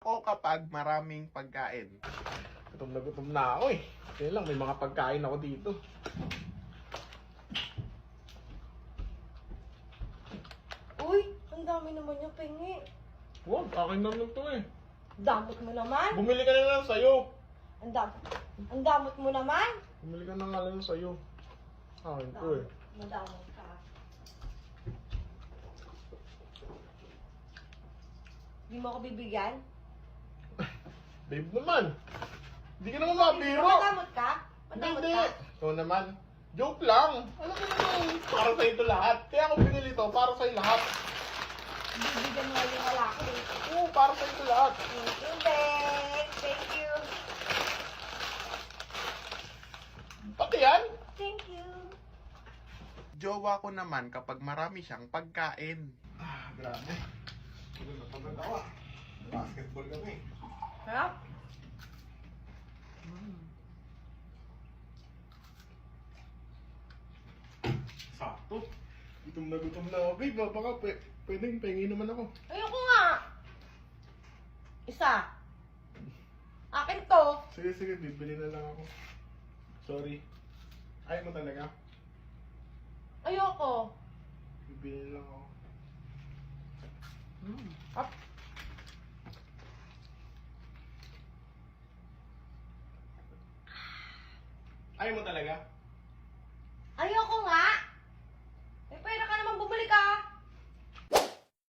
O kapag maraming pagkain. Gutom na ako eh. Kaya lang, may mga pagkain ako dito. Uy, ang dami naman yung pingi. Wow, akin naman to eh. Damot mo naman. Bumili ka na lang sa'yo. Ang damot mo naman. Bumili ka na nga lang sa'yo. Akin to eh. Madamot ka. Di mo ako bibigyan? Babe naman. Hindi ka naman mabiro. Madamot ka? Hindi, Madamot hindi. ka? Ikaw naman. Joke lang. Alam mo naman, para sa'yo ito lahat. Kaya ako binili to, para sa'yo lahat. Bibigyan mo yung lalaki. Oo, para sa'yo ito lahat. Thank you, Beck. Thank you. Pati yan. Thank you. Jowa ko naman kapag marami siyang pagkain. Ah, grabe. Ano na pagod ako ah. Basketball kami. Harap? Sakto. Gutom na ako. Babe, baka pwedeng pengi naman ako. Ayoko nga. Isa. Akin to. Sige, bibili na lang ako. Sorry. Ayaw mo talaga? Ayoko. Bibili na lang ako. Up. Ayaw mo talaga?